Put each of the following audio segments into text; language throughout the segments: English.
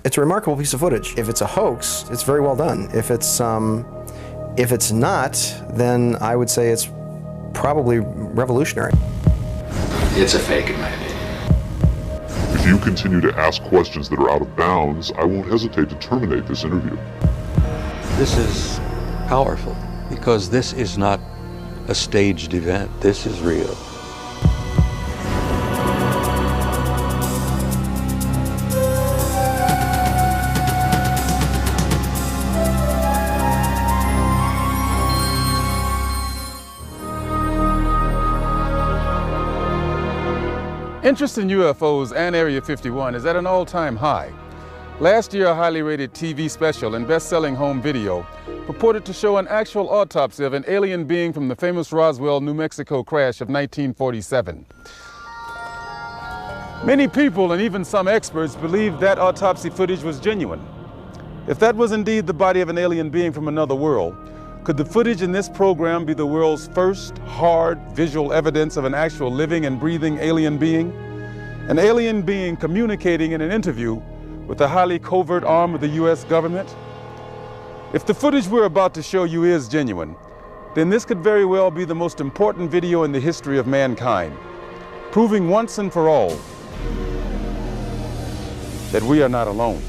it's a remarkable piece of footage. If it's a hoax, it's very well done. If it's not, then I would say it's probably revolutionary. It's a fake in my opinion. If you continue to ask questions that are out of bounds, I won't hesitate to terminate this interview. This is powerful because this is not a staged event. This is real. Interest in UFOs and Area 51 is at an all-time high. Last year, a highly rated TV special and best-selling home video purported to show an actual autopsy of an alien being from the famous Roswell, New Mexico crash of 1947. Many people and even some experts believed that autopsy footage was genuine. If that was indeed the body of an alien being from another world, could the footage in this program be the world's first hard visual evidence of an actual living and breathing alien being? An alien being communicating in an interview with a highly covert arm of the US government? If the footage we're about to show you is genuine, then this could very well be the most important video in the history of mankind, proving once and for all that we are not alone.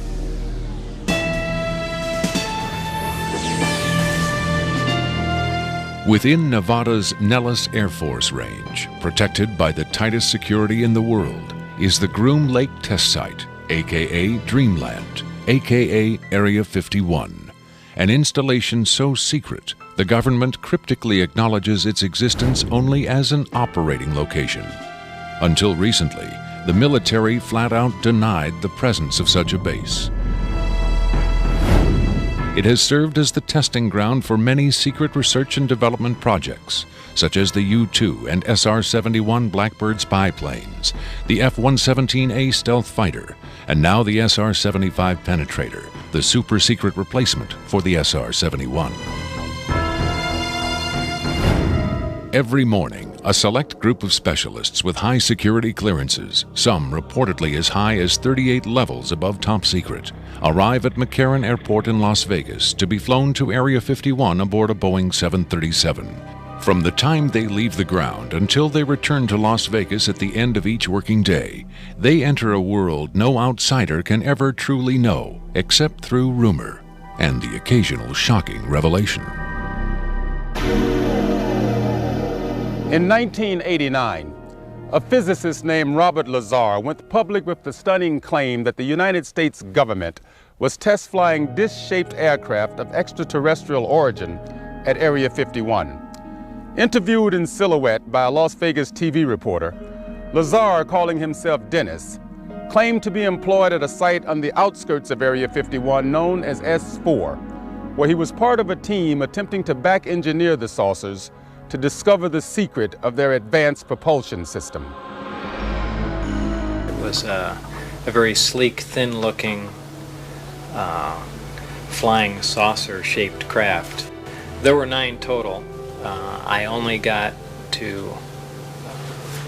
Within Nevada's Nellis Air Force Range, protected by the tightest security in the world, is the Groom Lake Test Site, aka Dreamland, aka Area 51, an installation so secret the government cryptically acknowledges its existence only as an operating location. Until recently, the military flat out denied the presence of such a base. It has served as the testing ground for many secret research and development projects, such as the U-2 and SR-71 Blackbird spy planes, the F-117A stealth fighter, and now the SR-75 penetrator, the super-secret replacement for the SR-71. Every morning, a select group of specialists with high security clearances, some reportedly as high as 38 levels above top secret, arrive at McCarran Airport in Las Vegas to be flown to Area 51 aboard a Boeing 737. From the time they leave the ground until they return to Las Vegas at the end of each working day, they enter a world no outsider can ever truly know, except through rumor and the occasional shocking revelation. In 1989, a physicist named Robert Lazar went public with the stunning claim that the United States government was test flying dish-shaped aircraft of extraterrestrial origin at Area 51. Interviewed in silhouette by a Las Vegas TV reporter, Lazar, calling himself Dennis, claimed to be employed at a site on the outskirts of Area 51 known as S4, where he was part of a team attempting to back-engineer the saucers to discover the secret of their advanced propulsion system. It was a very sleek, thin-looking, flying saucer-shaped craft. There were 9 total. I only got to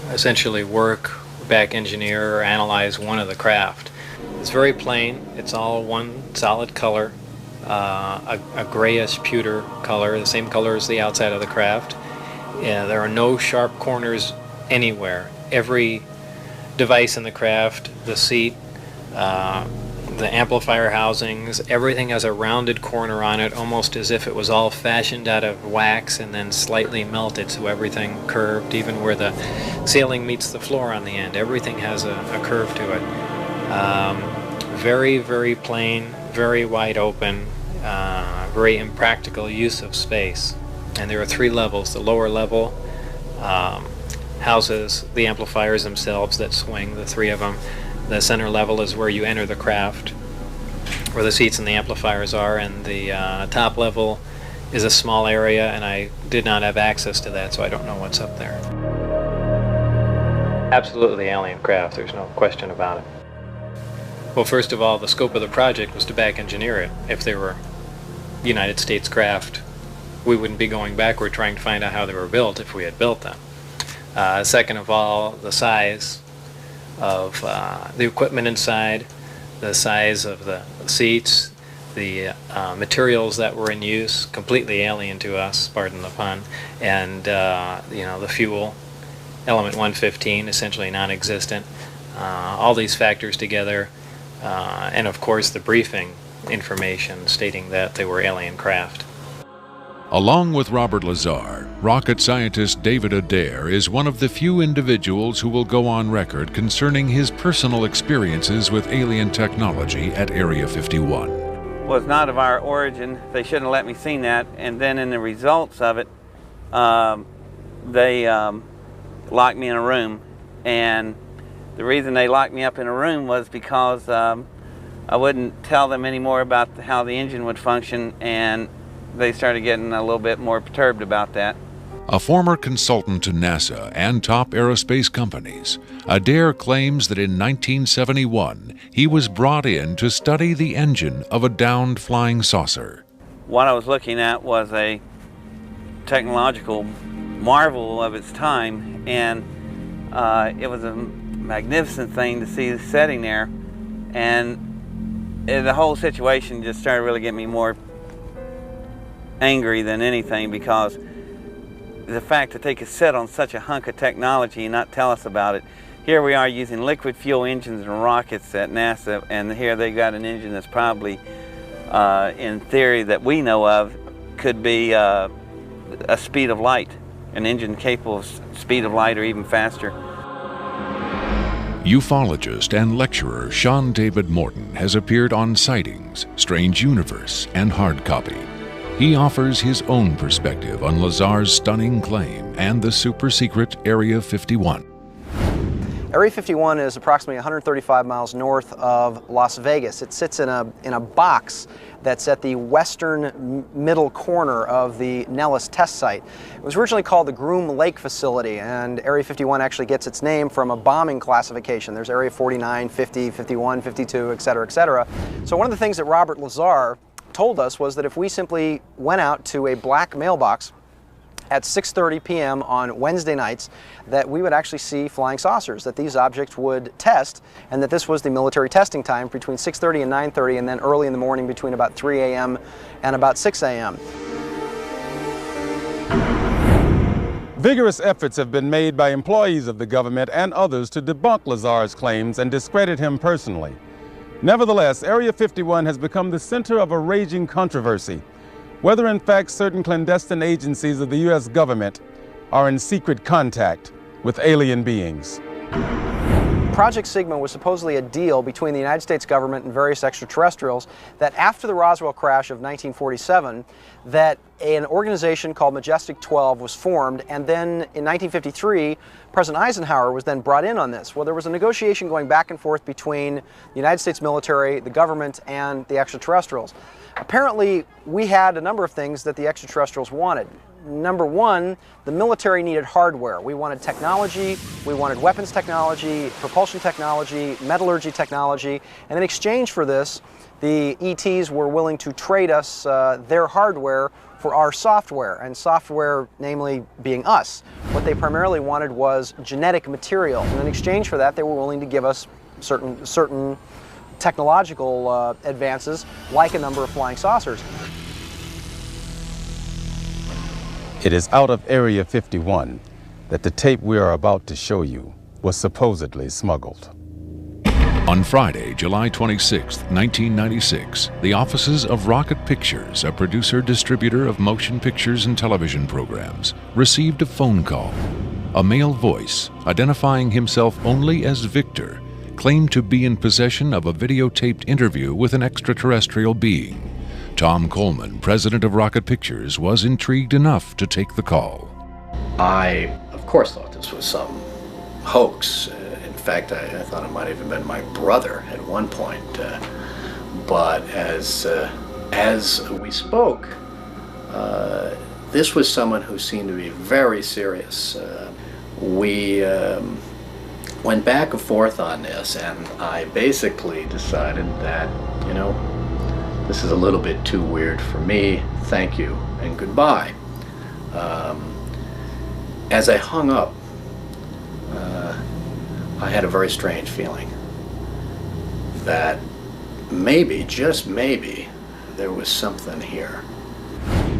essentially work, back engineer, or analyze one of the craft. It's very plain. It's all one solid color, a grayish pewter color, the same color as the outside of the craft. There are no sharp corners anywhere. Every device in the craft, the seat, the amplifier housings, everything has a rounded corner on it, almost as if it was all fashioned out of wax and then slightly melted, so everything curved, even where the ceiling meets the floor on the end. Everything has a curve to it. Very, very plain, very wide open, very impractical use of space. And there are 3 levels. The lower level houses the amplifiers themselves that swing, the 3 of them. The center level is where you enter the craft, where the seats and the amplifiers are, and the top level is a small area, and I did not have access to that, so I don't know what's up there. Absolutely alien craft, there's no question about it. Well, first of all, the scope of the project was to back engineer it. If they were United States craft, we wouldn't be going backward trying to find out how they were built if we had built them. Second of all, the size of the equipment inside, the size of the seats, the materials that were in use, completely alien to us, pardon the pun, and the fuel, element 115, essentially non-existent. All these factors together, and of course the briefing information stating that they were alien craft. Along with Robert Lazar, rocket scientist David Adair is one of the few individuals who will go on record concerning his personal experiences with alien technology at Area 51. Was not of our origin. They shouldn't have let me see that. And then in the results of it, they locked me in a room. And the reason they locked me up in a room was because I wouldn't tell them any more about how the engine would function, and they started getting a little bit more perturbed about that. A former consultant to NASA and top aerospace companies, Adair claims that in 1971 he was brought in to study the engine of a downed flying saucer. What I was looking at was a technological marvel of its time, and it was a magnificent thing to see sitting there, and the whole situation just started really getting me more angry than anything, because the fact that they could sit on such a hunk of technology and not tell us about it. Here we are using liquid fuel engines and rockets at NASA, and here they got an engine that's probably, in theory that we know of, could be a speed of light, an engine capable of speed of light or even faster. Ufologist and lecturer Sean David Morton has appeared on Sightings, Strange Universe, and Hard Copy. He offers his own perspective on Lazar's stunning claim and the super-secret Area 51. Area 51 is approximately 135 miles north of Las Vegas. It sits in a box that's at the western middle corner of the Nellis test site. It was originally called the Groom Lake Facility, and Area 51 actually gets its name from a bombing classification. There's Area 49, 50, 51, 52, et cetera, et cetera. So one of the things that Robert Lazar told us was that if we simply went out to a black mailbox at 6:30 p.m. on Wednesday nights, that we would actually see flying saucers, that these objects would test, and that this was the military testing time between 6:30 and 9:30, and then early in the morning between about 3 a.m. and about 6 a.m. Vigorous efforts have been made by employees of the government and others to debunk Lazar's claims and discredit him personally. Nevertheless, Area 51 has become the center of a raging controversy, whether in fact certain clandestine agencies of the U.S. government are in secret contact with alien beings. Project Sigma was supposedly a deal between the United States government and various extraterrestrials that after the Roswell crash of 1947, that an organization called Majestic 12 was formed, and then in 1953, President Eisenhower was then brought in on this. Well, there was a negotiation going back and forth between the United States military, the government, and the extraterrestrials. Apparently, we had a number of things that the extraterrestrials wanted. Number one, the military needed hardware. We wanted technology, we wanted weapons technology, propulsion technology, metallurgy technology, and in exchange for this, the ETs were willing to trade us their hardware for our software, and software namely being us. What they primarily wanted was genetic material, and in exchange for that, they were willing to give us certain technological advances, like a number of flying saucers. It is out of Area 51 that the tape we are about to show you was supposedly smuggled. On Friday, July 26, 1996, the offices of Rocket Pictures, a producer-distributor of motion pictures and television programs, received a phone call. A male voice, identifying himself only as Victor, claimed to be in possession of a videotaped interview with an extraterrestrial being. Tom Coleman, president of Rocket Pictures, was intrigued enough to take the call. I, of course, thought this was some hoax. In fact, I thought it might have even been my brother at one point. But as we spoke, this was someone who seemed to be very serious. We went back and forth on this, and I basically decided that, this is a little bit too weird for me. Thank you and goodbye. As I hung up, I had a very strange feeling that maybe, just maybe, there was something here.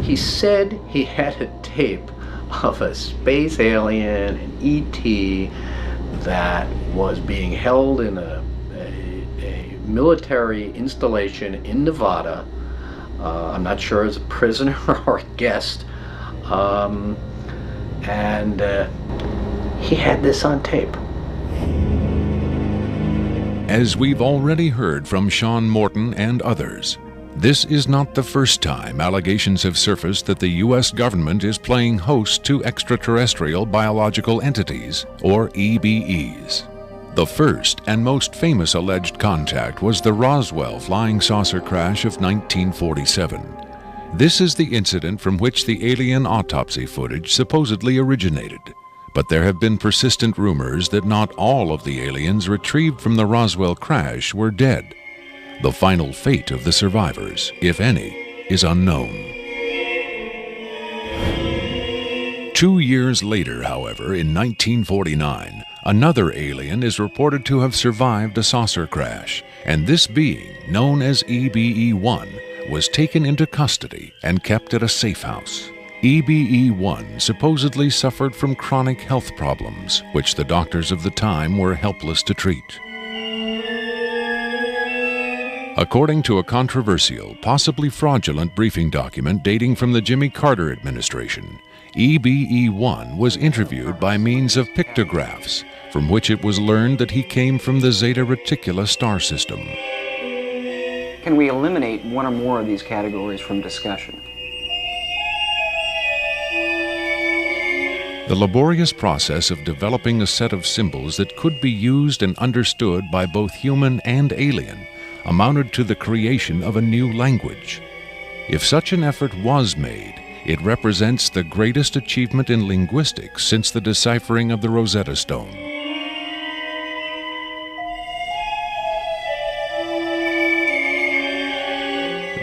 He said he had a tape of a space alien, an ET, that was being held in a military installation in Nevada. I'm not sure as a prisoner or a guest. And he had this on tape. As we've already heard from Sean Morton and others, this is not the first time allegations have surfaced that the U.S. government is playing host to extraterrestrial biological entities, or EBEs. The first and most famous alleged contact was the Roswell flying saucer crash of 1947. This is the incident from which the alien autopsy footage supposedly originated. But there have been persistent rumors that not all of the aliens retrieved from the Roswell crash were dead. The final fate of the survivors, if any, is unknown. 2 years later, however, in 1949, another alien is reported to have survived a saucer crash, and this being, known as EBE-1, was taken into custody and kept at a safe house. EBE-1 supposedly suffered from chronic health problems, which the doctors of the time were helpless to treat. According to a controversial, possibly fraudulent briefing document dating from the Jimmy Carter administration, EBE-1 was interviewed by means of pictographs, from which it was learned that he came from the Zeta Reticuli star system. Can we eliminate one or more of these categories from discussion? The laborious process of developing a set of symbols that could be used and understood by both human and alien amounted to the creation of a new language. If such an effort was made, it represents the greatest achievement in linguistics since the deciphering of the Rosetta Stone.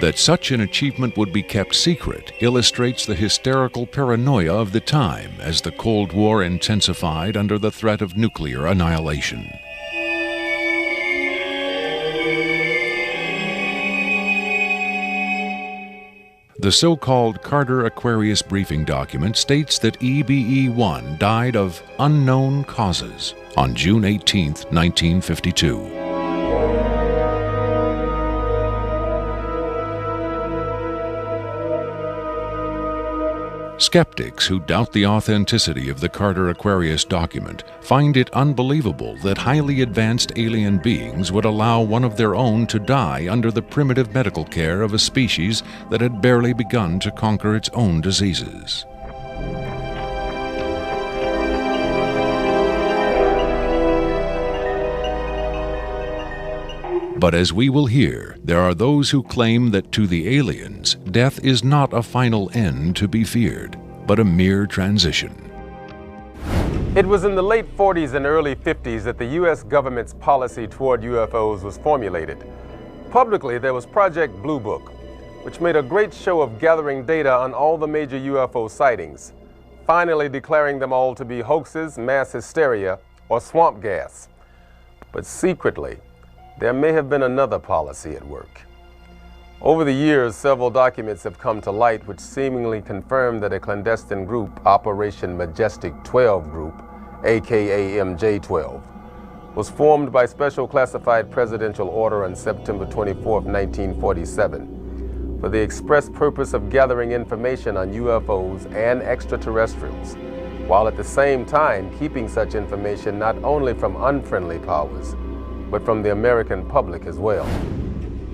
That such an achievement would be kept secret illustrates the hysterical paranoia of the time as the Cold War intensified under the threat of nuclear annihilation. The so-called Carter-Aquarius briefing document states that EBE-1 died of unknown causes on June 18, 1952. Skeptics who doubt the authenticity of the Carter-Aquarius document find it unbelievable that highly advanced alien beings would allow one of their own to die under the primitive medical care of a species that had barely begun to conquer its own diseases. But as we will hear, there are those who claim that to the aliens, death is not a final end to be feared, but a mere transition. It was in the late 40s and early 50s that the U.S. government's policy toward UFOs was formulated. Publicly, there was Project Blue Book, which made a great show of gathering data on all the major UFO sightings, finally declaring them all to be hoaxes, mass hysteria, or swamp gas. But secretly, there may have been another policy at work. Over the years, several documents have come to light which seemingly confirm that a clandestine group, Operation Majestic 12 Group, aka MJ-12, was formed by special classified presidential order on September 24, 1947, for the express purpose of gathering information on UFOs and extraterrestrials, while at the same time keeping such information not only from unfriendly powers, but from the American public as well.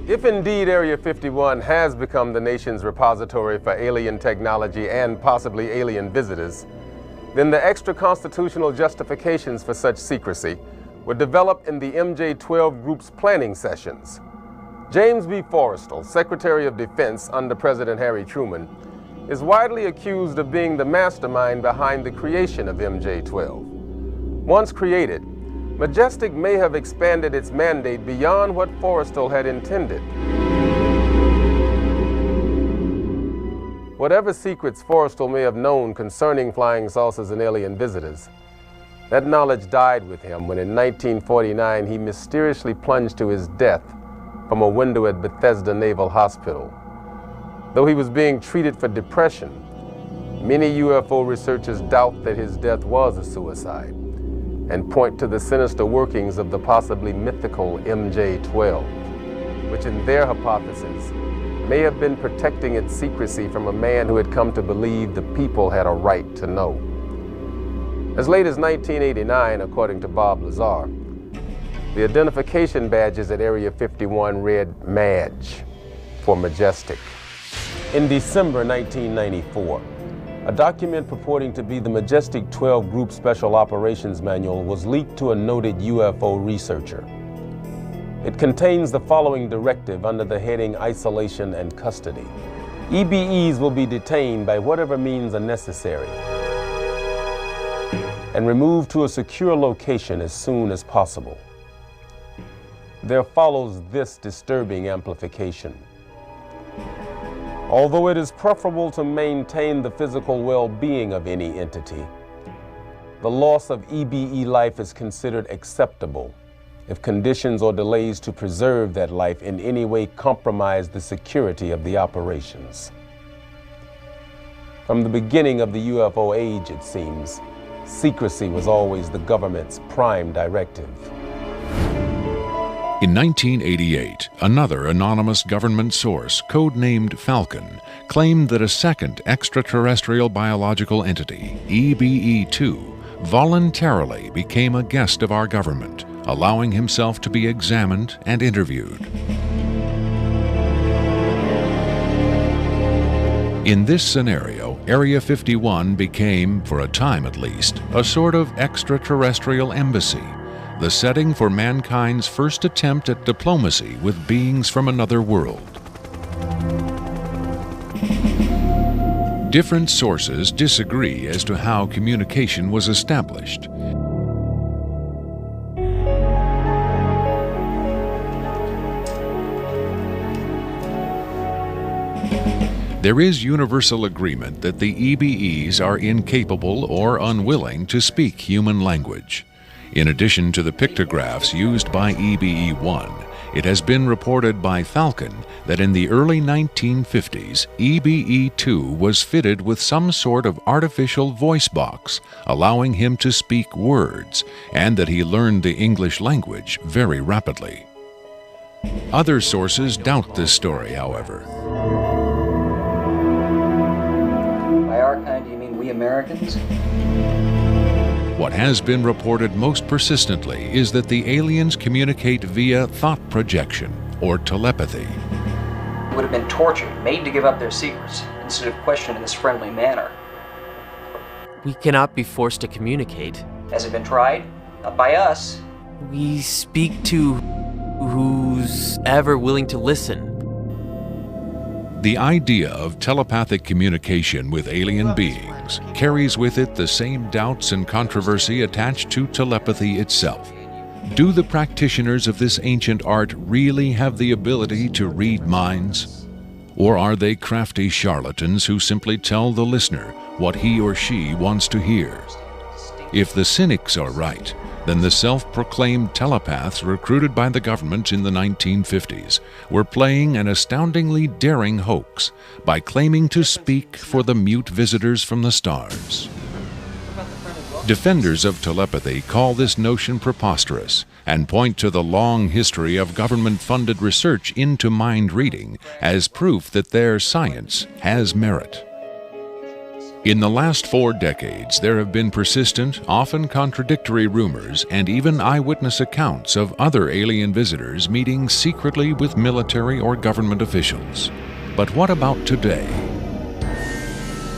If indeed Area 51 has become the nation's repository for alien technology and possibly alien visitors, then the extra-constitutional justifications for such secrecy were developed in the MJ-12 Group's planning sessions. James B. Forrestal, Secretary of Defense under President Harry Truman, is widely accused of being the mastermind behind the creation of MJ-12. Once created, Majestic may have expanded its mandate beyond what Forrestal had intended. Whatever secrets Forrestal may have known concerning flying saucers and alien visitors, that knowledge died with him when in 1949 he mysteriously plunged to his death from a window at Bethesda Naval Hospital. Though he was being treated for depression, many UFO researchers doubt that his death was a suicide and point to the sinister workings of the possibly mythical MJ-12, which in their hypothesis may have been protecting its secrecy from a man who had come to believe the people had a right to know. As late as 1989, according to Bob Lazar, the identification badges at Area 51 read MAJ for Majestic. In December 1994, a document purporting to be the Majestic 12 Group Special Operations Manual was leaked to a noted UFO researcher. It contains the following directive under the heading Isolation and Custody. EBEs will be detained by whatever means are necessary and removed to a secure location as soon as possible. There follows this disturbing amplification. Although it is preferable to maintain the physical well-being of any entity, the loss of EBE life is considered acceptable if conditions or delays to preserve that life in any way compromise the security of the operations. From the beginning of the UFO age, it seems, secrecy was always the government's prime directive. In 1988, another anonymous government source, codenamed Falcon, claimed that a second extraterrestrial biological entity, EBE-2, voluntarily became a guest of our government, allowing himself to be examined and interviewed. In this scenario, Area 51 became, for a time at least, a sort of extraterrestrial embassy, the setting for mankind's first attempt at diplomacy with beings from another world. Different sources disagree as to how communication was established. There is universal agreement that the EBEs are incapable or unwilling to speak human language. In addition to the pictographs used by EBE-1, it has been reported by Falcon that in the early 1950s, EBE-2 was fitted with some sort of artificial voice box, allowing him to speak words, and that he learned the English language very rapidly. Other sources doubt this story, however. By our kind, do you mean we Americans? What has been reported most persistently is that the aliens communicate via thought projection, or telepathy. Would have been tortured, made to give up their secrets, instead of questioned in this friendly manner. We cannot be forced to communicate. Has it been tried? Not by us. We speak to who's ever willing to listen. The idea of telepathic communication with alien beings carries with it the same doubts and controversy attached to telepathy itself. Do the practitioners of this ancient art really have the ability to read minds? Or are they crafty charlatans who simply tell the listener what he or she wants to hear? If the cynics are right, then the self-proclaimed telepaths recruited by the government in the 1950s were playing an astoundingly daring hoax by claiming to speak for the mute visitors from the stars. Defenders of telepathy call this notion preposterous and point to the long history of government-funded research into mind reading as proof that their science has merit. In the last 4 decades, there have been persistent, often contradictory rumors and even eyewitness accounts of other alien visitors meeting secretly with military or government officials. But what about today?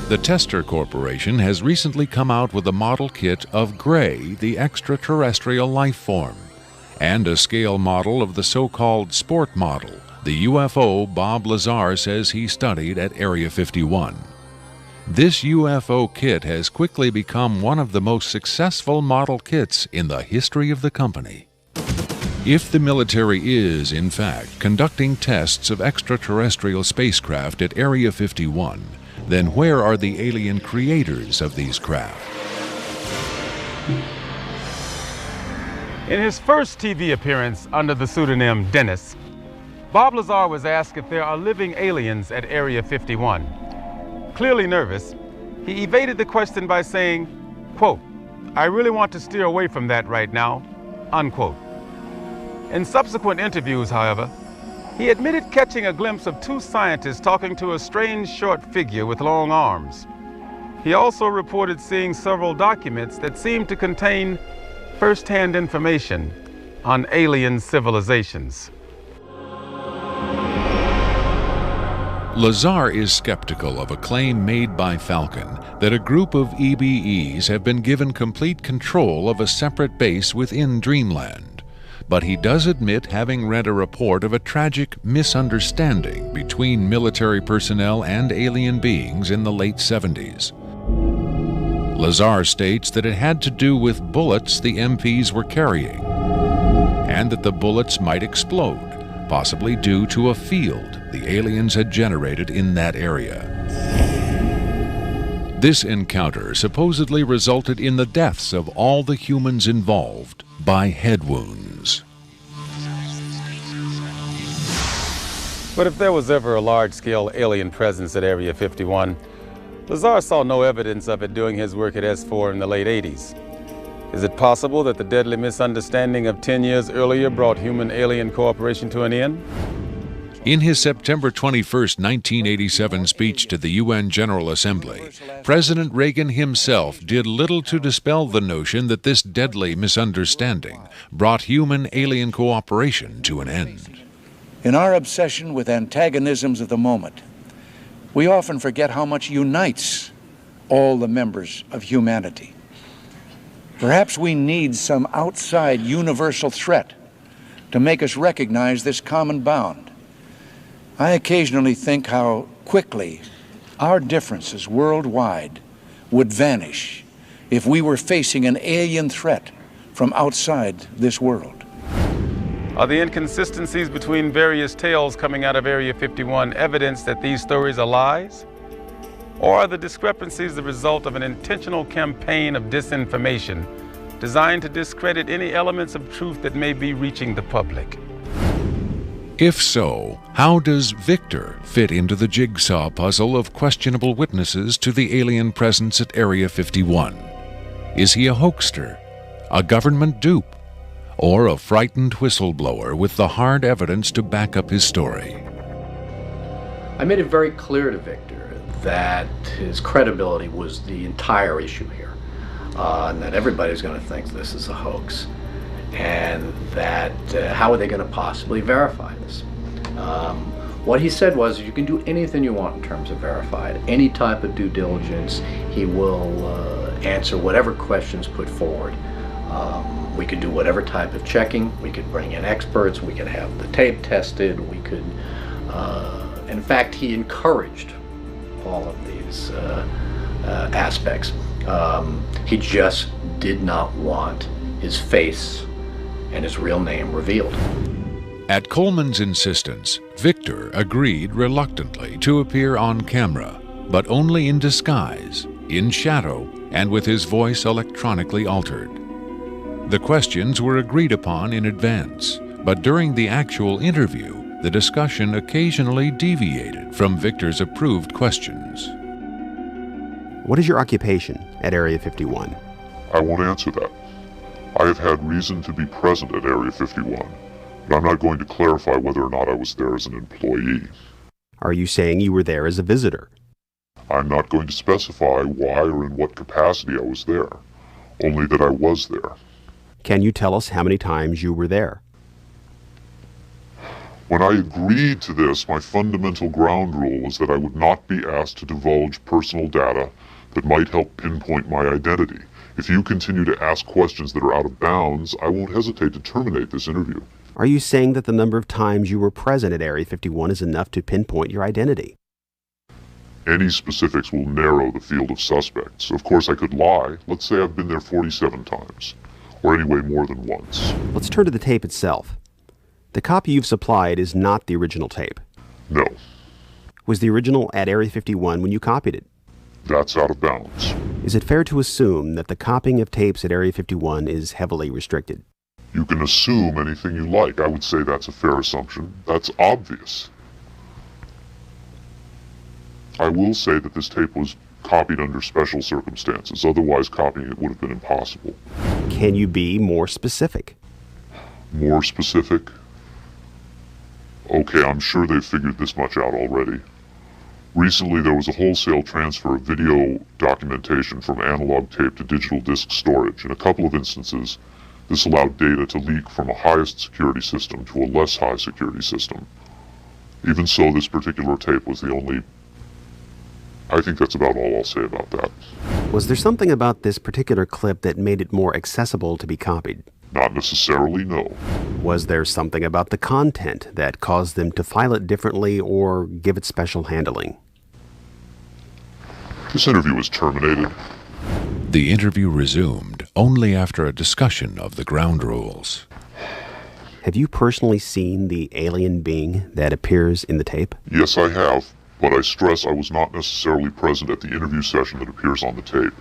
The Tester Corporation has recently come out with a model kit of Gray, the extraterrestrial life form, and a scale model of the so-called sport model, the UFO Bob Lazar says he studied at Area 51. This UFO kit has quickly become one of the most successful model kits in the history of the company. If the military is, in fact, conducting tests of extraterrestrial spacecraft at Area 51, then where are the alien creators of these craft? In his first TV appearance under the pseudonym Dennis, Bob Lazar was asked if there are living aliens at Area 51. Clearly nervous, he evaded the question by saying, quote, "I really want to steer away from that right now," unquote. In subsequent interviews, however, he admitted catching a glimpse of two scientists talking to a strange short figure with long arms. He also reported seeing several documents that seemed to contain first-hand information on alien civilizations. Lazar is skeptical of a claim made by Falcon that a group of EBEs have been given complete control of a separate base within Dreamland. But he does admit having read a report of a tragic misunderstanding between military personnel and alien beings in the late 70s. Lazar states that it had to do with bullets the MPs were carrying, and that the bullets might explode, possibly due to a field the aliens had generated in that area. This encounter supposedly resulted in the deaths of all the humans involved by head wounds. But if there was ever a large-scale alien presence at Area 51, Lazar saw no evidence of it doing his work at S4 in the late 80s. Is it possible that the deadly misunderstanding of 10 years earlier brought human-alien cooperation to an end? In his September 21, 1987 speech to the UN General Assembly, President Reagan himself did little to dispel the notion that this deadly misunderstanding brought human-alien cooperation to an end. In our obsession with antagonisms of the moment, we often forget how much unites all the members of humanity. Perhaps we need some outside universal threat to make us recognize this common bound. I occasionally think how quickly our differences worldwide would vanish if we were facing an alien threat from outside this world. Are the inconsistencies between various tales coming out of Area 51 evidence that these stories are lies? Or are the discrepancies the result of an intentional campaign of disinformation designed to discredit any elements of truth that may be reaching the public? If so, how does Victor fit into the jigsaw puzzle of questionable witnesses to the alien presence at Area 51? Is he a hoaxer, a government dupe, or a frightened whistleblower with the hard evidence to back up his story? I made it very clear to Victor that his credibility was the entire issue here, and that everybody's going to think this is a hoax, and that how are they going to possibly verify this? What he said was, you can do anything you want in terms of verified, any type of due diligence. He will answer whatever questions put forward. We could do whatever type of checking. We could bring in experts. We could have the tape tested. We could, in fact, he encouraged all of these aspects. He just did not want his face and his real name revealed. At Coleman's insistence, Victor agreed reluctantly to appear on camera, but only in disguise, in shadow, and with his voice electronically altered. The questions were agreed upon in advance, but during the actual interview, the discussion occasionally deviated from Victor's approved questions. What is your occupation at Area 51? I won't answer that. I have had reason to be present at Area 51, but I'm not going to clarify whether or not I was there as an employee. Are you saying you were there as a visitor? I'm not going to specify why or in what capacity I was there, only that I was there. Can you tell us how many times you were there? When I agreed to this, my fundamental ground rule was that I would not be asked to divulge personal data that might help pinpoint my identity. If you continue to ask questions that are out of bounds, I won't hesitate to terminate this interview. Are you saying that the number of times you were present at Area 51 is enough to pinpoint your identity? Any specifics will narrow the field of suspects. Of course, I could lie. Let's say I've been there 47 times, or anyway more than once. Let's turn to the tape itself. The copy you've supplied is not the original tape. No. Was the original at Area 51 when you copied it? That's out of bounds. Is it fair to assume that the copying of tapes at Area 51 is heavily restricted? You can assume anything you like. I would say that's a fair assumption. That's obvious. I will say that this tape was copied under special circumstances. Otherwise, copying it would have been impossible. Can you be more specific? More specific? Okay, I'm sure they've figured this much out already. Recently, there was a wholesale transfer of video documentation from analog tape to digital disk storage. In a couple of instances, this allowed data to leak from a highest security system to a less high security system. Even so, this particular tape was the only... I think that's about all I'll say about that. Was there something about this particular clip that made it more accessible to be copied? Not necessarily, no. Was there something about the content that caused them to file it differently or give it special handling? This interview was terminated. The interview resumed only after a discussion of the ground rules. Have you personally seen the alien being that appears in the tape? Yes, I have, but I stress I was not necessarily present at the interview session that appears on the tape.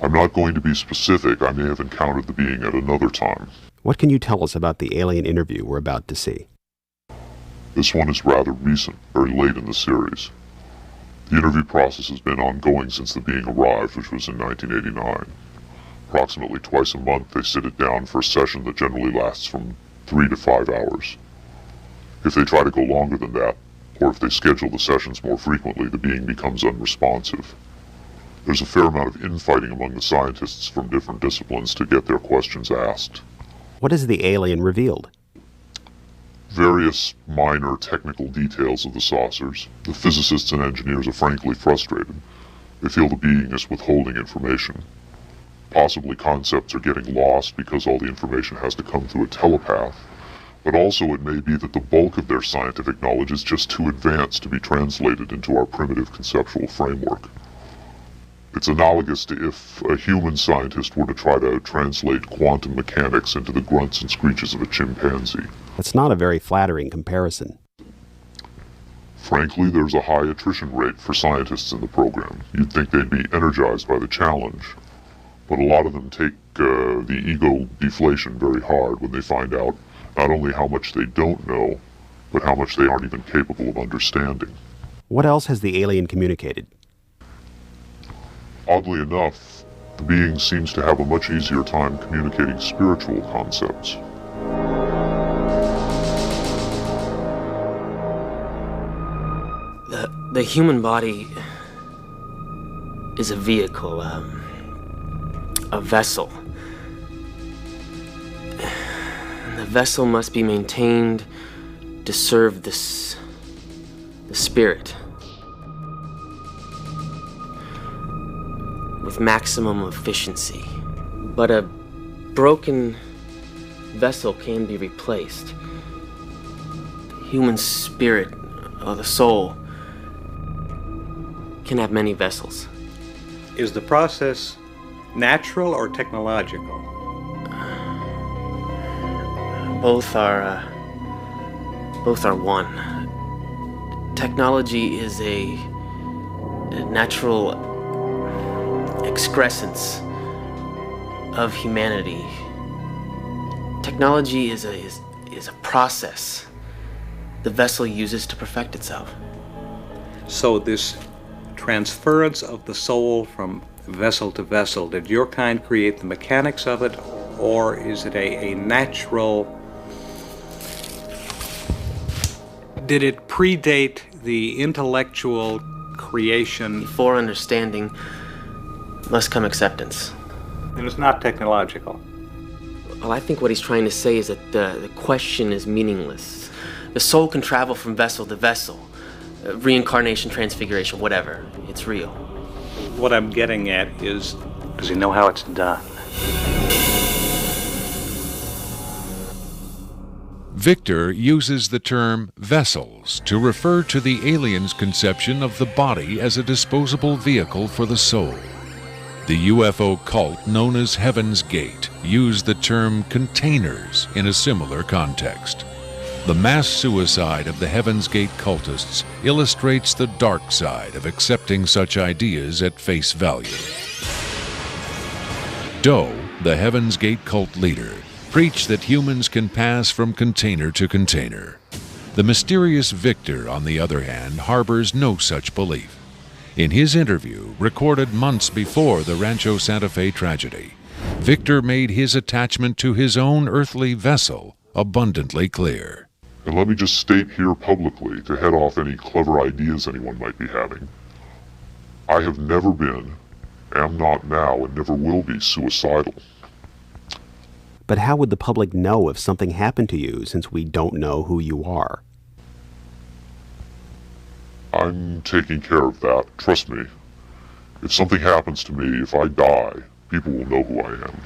I'm not going to be specific. I may have encountered the being at another time. What can you tell us about the alien interview we're about to see? This one is rather recent, very late in the series. The interview process has been ongoing since the being arrived, which was in 1989. Approximately twice a month, they sit it down for a session that generally lasts from 3 to 5 hours. If they try to go longer than that, or if they schedule the sessions more frequently, the being becomes unresponsive. There's a fair amount of infighting among the scientists from different disciplines to get their questions asked. What has the alien revealed? Various minor technical details of the saucers. The physicists and engineers are frankly frustrated. They feel the being is withholding information. Possibly concepts are getting lost because all the information has to come through a telepath. But also it may be that the bulk of their scientific knowledge is just too advanced to be translated into our primitive conceptual framework. It's analogous to if a human scientist were to try to translate quantum mechanics into the grunts and screeches of a chimpanzee. That's not a very flattering comparison. Frankly, there's a high attrition rate for scientists in the program. You'd think they'd be energized by the challenge, but a lot of them take the ego deflation very hard when they find out not only how much they don't know, but how much they aren't even capable of understanding. What else has the alien communicated? Oddly enough, the being seems to have a much easier time communicating spiritual concepts. The human body is a vehicle, a vessel. The vessel must be maintained to serve the spirit with maximum efficiency. But a broken vessel can be replaced. The human spirit, or the soul, can have many vessels. Is the process natural or technological? Both are one. Technology is a natural excrescence of humanity. Technology is a process the vessel uses to perfect itself. So this transference of the soul from vessel to vessel, did your kind create the mechanics of it, or is it a natural... Did it predate the intellectual creation? Before understanding must come acceptance. And it's not technological. Well, I think what he's trying to say is that the question is meaningless. The soul can travel from vessel to vessel. Reincarnation, transfiguration, whatever. It's real. What I'm getting at is, does he know how it's done? Victor uses the term vessels to refer to the alien's conception of the body as a disposable vehicle for the soul. The UFO cult known as Heaven's Gate used the term containers in a similar context. The mass suicide of the Heaven's Gate cultists illustrates the dark side of accepting such ideas at face value. Doe, the Heaven's Gate cult leader, preach that humans can pass from container to container. The mysterious Victor, on the other hand, harbors no such belief. In his interview, recorded months before the Rancho Santa Fe tragedy, Victor made his attachment to his own earthly vessel abundantly clear. And let me just state here publicly, to head off any clever ideas anyone might be having, I have never been, am not now, and never will be suicidal. But how would the public know if something happened to you, since we don't know who you are? I'm taking care of that, trust me. If something happens to me, if I die, people will know who I am.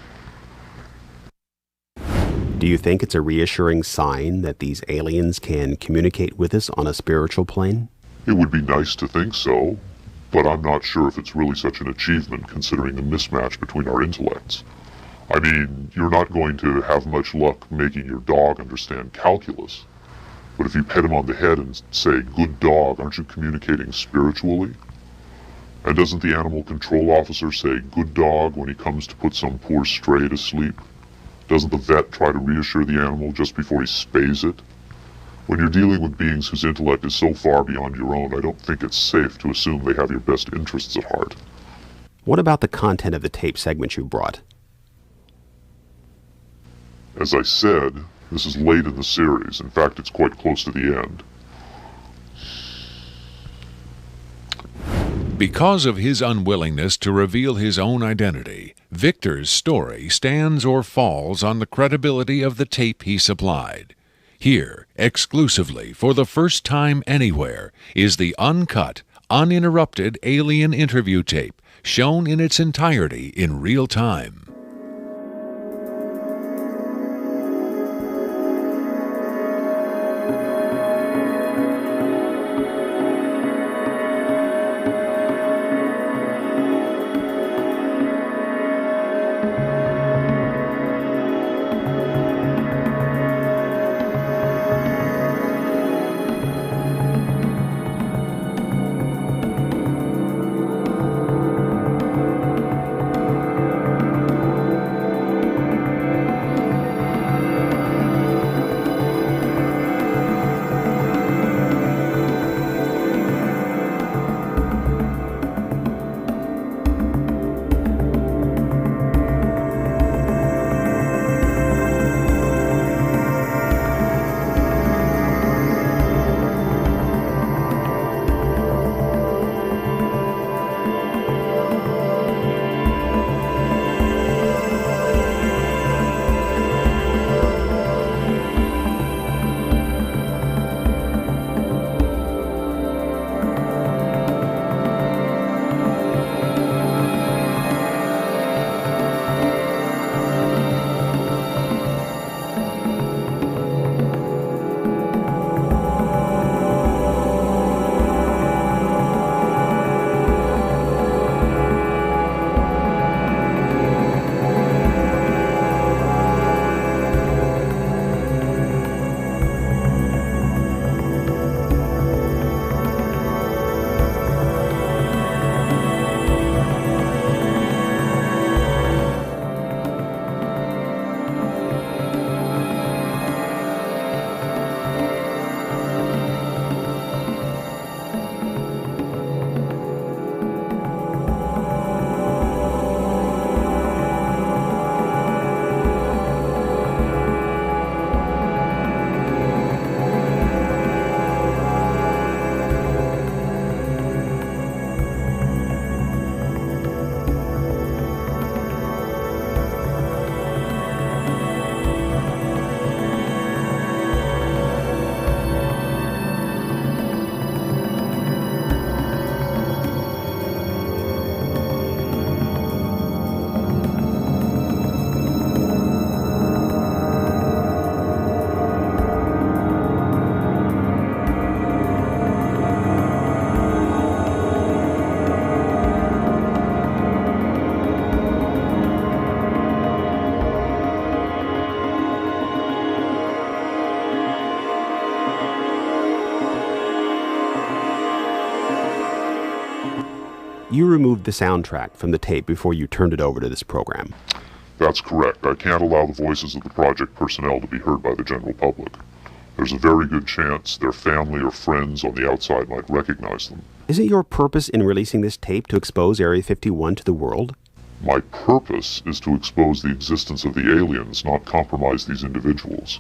Do you think it's a reassuring sign that these aliens can communicate with us on a spiritual plane? It would be nice to think so, but I'm not sure if it's really such an achievement considering the mismatch between our intellects. I mean, you're not going to have much luck making your dog understand calculus. But if you pet him on the head and say, "Good dog," aren't you communicating spiritually? And doesn't the animal control officer say, "Good dog," when he comes to put some poor stray to sleep? Doesn't the vet try to reassure the animal just before he spays it? When you're dealing with beings whose intellect is so far beyond your own, I don't think it's safe to assume they have your best interests at heart. What about the content of the tape segment you brought? As I said, this is late in the series. In fact, it's quite close to the end. Because of his unwillingness to reveal his own identity, Victor's story stands or falls on the credibility of the tape he supplied. Here, exclusively, for the first time anywhere, is the uncut, uninterrupted alien interview tape, shown in its entirety in real time. You removed the soundtrack from the tape before you turned it over to this program. That's correct. I can't allow the voices of the project personnel to be heard by the general public. There's a very good chance their family or friends on the outside might recognize them. Isn't your purpose in releasing this tape to expose Area 51 to the world? My purpose is to expose the existence of the aliens, not compromise these individuals.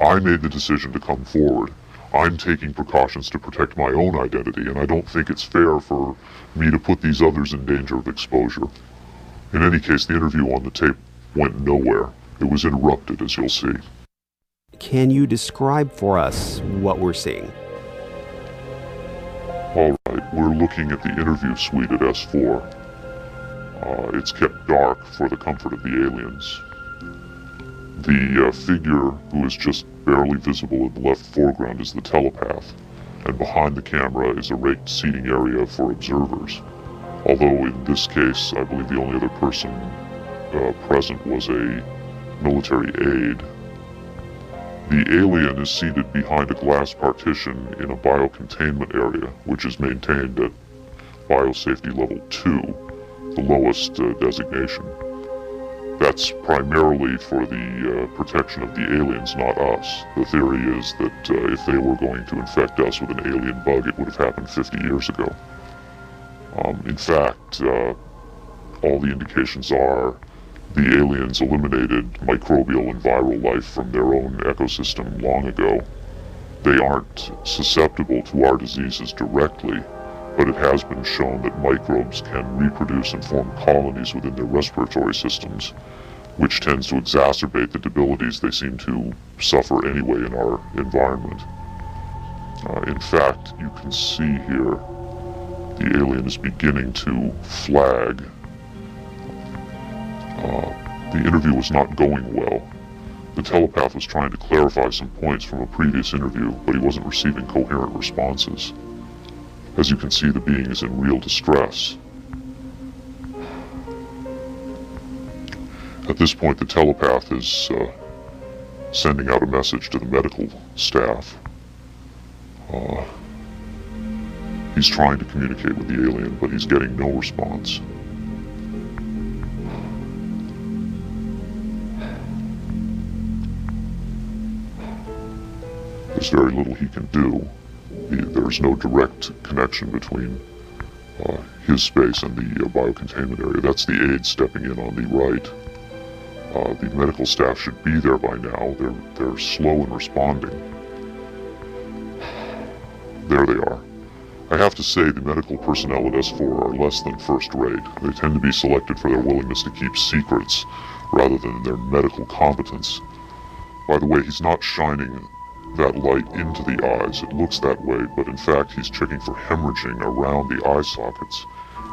I made the decision to come forward. I'm taking precautions to protect my own identity, and I don't think it's fair for me to put these others in danger of exposure. In any case, the interview on the tape went nowhere. It was interrupted, as you'll see. Can you describe for us what we're seeing? All right, we're looking at the interview suite at S4. It's kept dark for the comfort of the aliens. The figure who is just barely visible in the left foreground is the telepath, and behind the camera is a raked seating area for observers. Although in this case, I believe the only other person present was a military aide. The alien is seated behind a glass partition in a biocontainment area, which is maintained at biosafety level 2, the lowest designation. That's primarily for the protection of the aliens, not us. The theory is that if they were going to infect us with an alien bug, it would have happened 50 years ago. In fact, all the indications are the aliens eliminated microbial and viral life from their own ecosystem long ago. They aren't susceptible to our diseases directly, but it has been shown that microbes can reproduce and form colonies within their respiratory systems, which tends to exacerbate the debilities they seem to suffer anyway in our environment. In fact, you can see here the alien is beginning to flag. The interview was not going well. The telepath was trying to clarify some points from a previous interview, but he wasn't receiving coherent responses. As you can see, the being is in real distress. At this point, the telepath is sending out a message to the medical staff. He's trying to communicate with the alien, but he's getting no response. There's very little he can do. There's no direct connection between his space and the biocontainment area. That's the aide stepping in on the right. The medical staff should be there by now. They're slow in responding. There they are. I have to say the medical personnel at S4 are less than first rate. They tend to be selected for their willingness to keep secrets rather than their medical competence. By the way, he's not shining that light into the eyes. It looks that way, but in fact he's checking for hemorrhaging around the eye sockets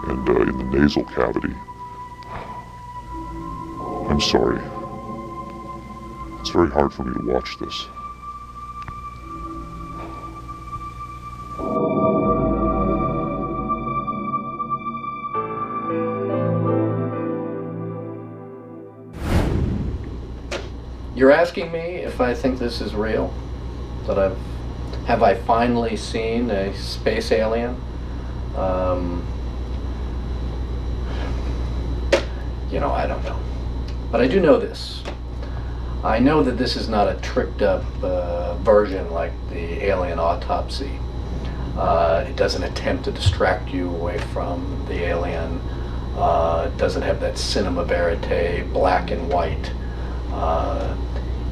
and in the nasal cavity. I'm sorry. It's very hard for me to watch this. You're asking me if I think this is real? That have I finally seen a space alien? I don't know. But I do know this. I know that this is not a tricked up version like the alien autopsy. It doesn't attempt to distract you away from the alien. It doesn't have that cinema verite, black and white.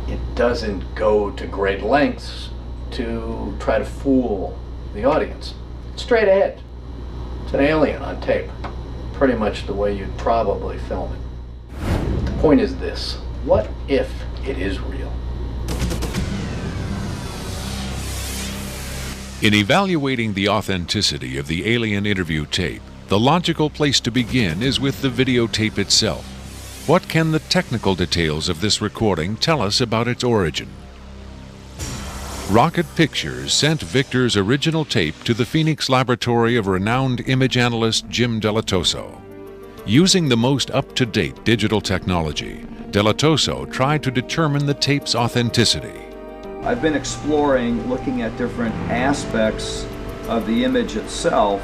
It doesn't go to great lengths to try to fool the audience. It's straight ahead. It's an alien on tape. Pretty much the way you'd probably film it. The point is this: what if it is real? In evaluating the authenticity of the alien interview tape, the logical place to begin is with the videotape itself. What can the technical details of this recording tell us about its origin? Rocket Pictures sent Victor's original tape to the Phoenix laboratory of renowned image analyst Jim Delatoso. Using the most up-to-date digital technology, Delatoso tried to determine the tape's authenticity. I've been exploring, looking at different aspects of the image itself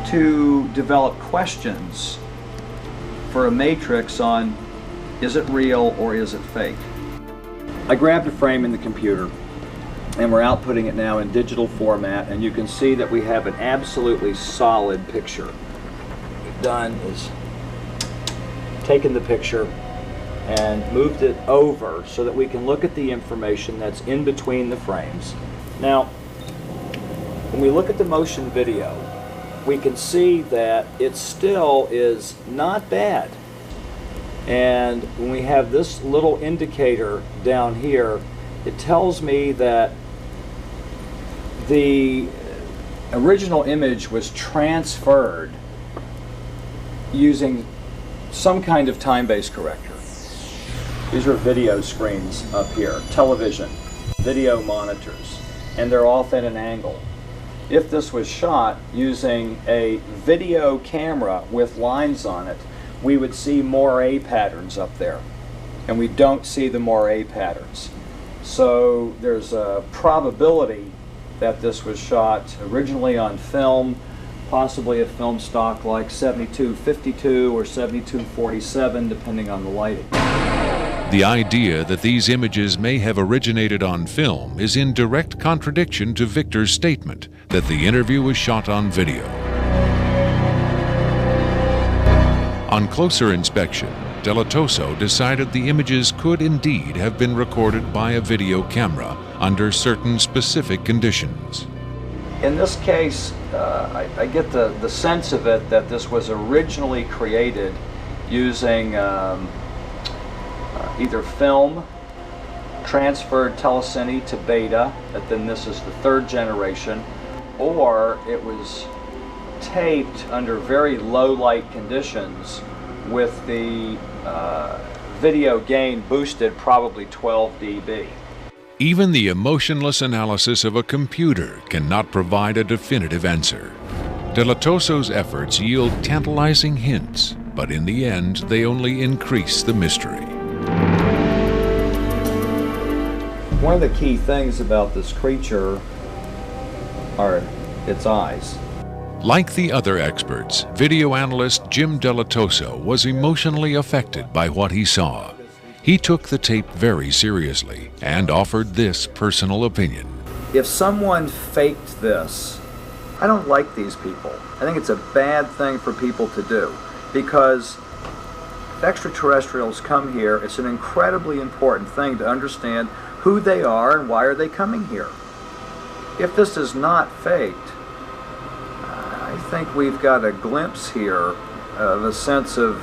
to develop questions for a matrix on is it real or is it fake. I grabbed a frame in the computer and we're outputting it now in digital format, and you can see that we have an absolutely solid picture. What we've done is taken the picture and moved it over so that we can look at the information that's in between the frames. Now, when we look at the motion video, we can see that it still is not bad. And when we have this little indicator down here, it tells me that the original image was transferred using some kind of time-based corrector. These are video screens up here, television, video monitors, and they're off at an angle. If this was shot using a video camera with lines on it, we would see moire patterns up there, and we don't see the moire patterns. So there's a probability that this was shot originally on film, possibly a film stock like 7252 or 7247, depending on the lighting. The idea that these images may have originated on film is in direct contradiction to Victor's statement that the interview was shot on video. On closer inspection, Della Toso decided the images could indeed have been recorded by a video camera under certain specific conditions. In this case, I get the sense of it that this was originally created using either film, transferred telecine to beta, but then this is the third generation, or it was taped under very low light conditions with the video gain boosted probably 12 dB. Even the emotionless analysis of a computer cannot provide a definitive answer. Della Toso's efforts yield tantalizing hints, but in the end they only increase the mystery. One of the key things about this creature are its eyes. Like the other experts, video analyst Jim Della Toso was emotionally affected by what he saw. He took the tape very seriously and offered this personal opinion. If someone faked this, I don't like these people. I think it's a bad thing for people to do, because if extraterrestrials come here, it's an incredibly important thing to understand who they are and why are they coming here. If this is not faked, I think we've got a glimpse here of a sense of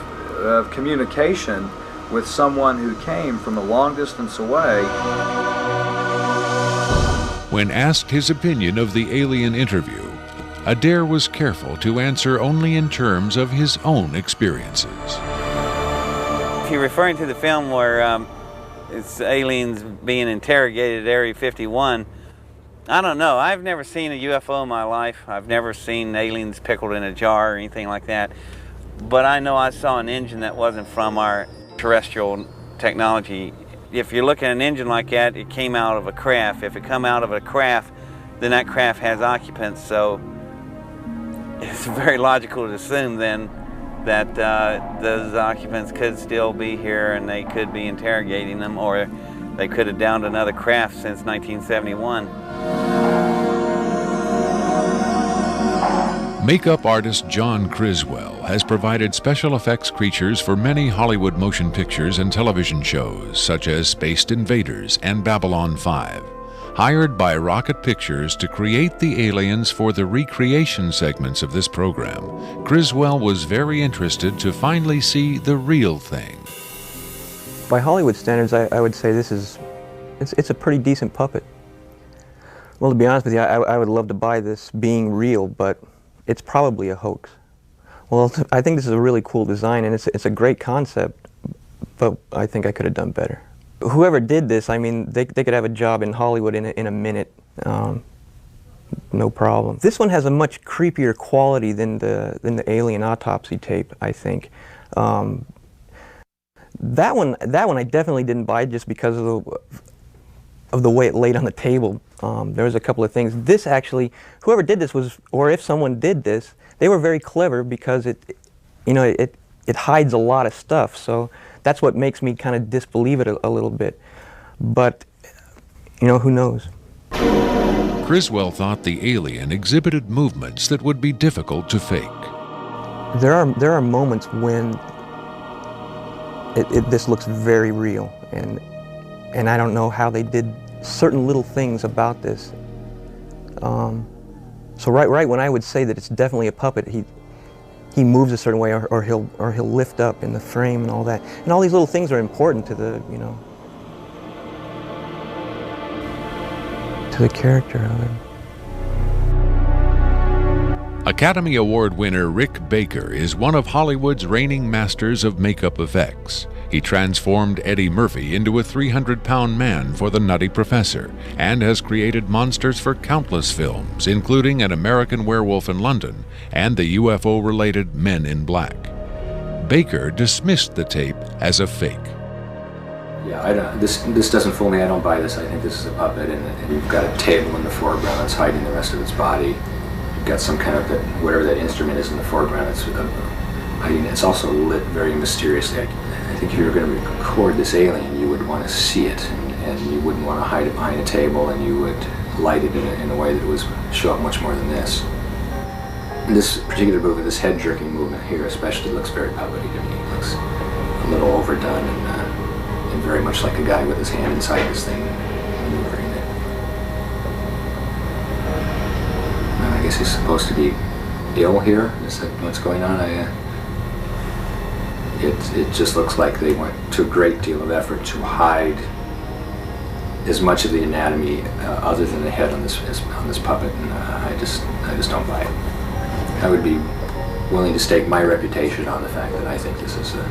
communication with someone who came from a long distance away. When asked his opinion of the alien interview, Adair was careful to answer only in terms of his own experiences. If you're referring to the film where it's aliens being interrogated at Area 51, I don't know. I've never seen a UFO in my life. I've never seen aliens pickled in a jar or anything like that. But I know I saw an engine that wasn't from our terrestrial technology. If you look at an engine like that, it came out of a craft. If it come out of a craft, then that craft has occupants. So it's very logical to assume then that those occupants could still be here and they could be interrogating them, or they could have downed another craft since 1971. Makeup artist John Criswell has provided special effects creatures for many Hollywood motion pictures and television shows, such as Spaced Invaders and Babylon 5. Hired by Rocket Pictures to create the aliens for the recreation segments of this program, Criswell was very interested to finally see the real thing. By Hollywood standards, I would say it's a pretty decent puppet. Well, to be honest with you, I would love to buy this being real, but it's probably a hoax. Well, I think this is a really cool design, and it's a great concept, but I think I could have done better. Whoever did this, I mean, they could have a job in Hollywood in a minute, no problem. This one has a much creepier quality than the alien autopsy tape, I think. That one I definitely didn't buy just because of the way it laid on the table. There was a couple of things. This actually, whoever did this was, or if someone did this, they were very clever because it it hides a lot of stuff. So that's what makes me kind of disbelieve it a little bit. But, you know, who knows? Criswell thought the alien exhibited movements that would be difficult to fake. There are moments when this looks very real, and I don't know how they did certain little things about this. So right when I would say that it's definitely a puppet, he moves a certain way, or he'll lift up in the frame and all that, and all these little things are important to the, you know, to the character of it. Academy Award winner Rick Baker is one of Hollywood's reigning masters of makeup effects. He transformed Eddie Murphy into a 300-pound man for The Nutty Professor and has created monsters for countless films, including An American Werewolf in London and the UFO-related Men in Black. Baker dismissed the tape as a fake. Yeah, this doesn't fool me. I don't buy this. I think this is a puppet, and you've got a table in the foreground that's hiding the rest of its body. You've got some kind of, whatever that instrument is in the foreground, it's also lit very mysteriously. I think if you were going to record this alien, you would want to see it, and you wouldn't want to hide it behind a table, and you would light it in a way that would show up much more than this. And this particular movement, this head-jerking movement here especially, looks very puppety to me. It looks a little overdone and very much like a guy with his hand inside this thing maneuvering it. I guess he's supposed to be ill here. Is that what's going on? It just looks like they went to a great deal of effort to hide as much of the anatomy other than the head on this puppet, and I just don't buy it. I would be willing to stake my reputation on the fact that I think this is a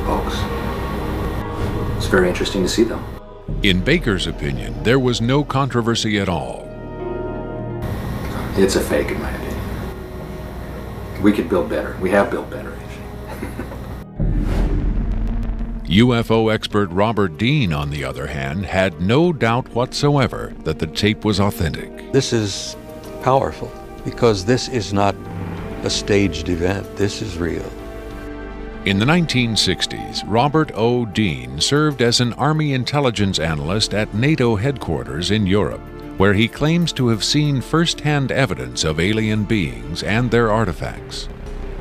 hoax. It's very interesting to see, though. In Baker's opinion, there was no controversy at all. It's a fake, in my opinion. We could build better. We have built better, UFO expert Robert Dean, on the other hand, had no doubt whatsoever that the tape was authentic. This is powerful because this is not a staged event. This is real. In the 1960s, Robert O. Dean served as an Army intelligence analyst at NATO headquarters in Europe, where he claims to have seen first-hand evidence of alien beings and their artifacts.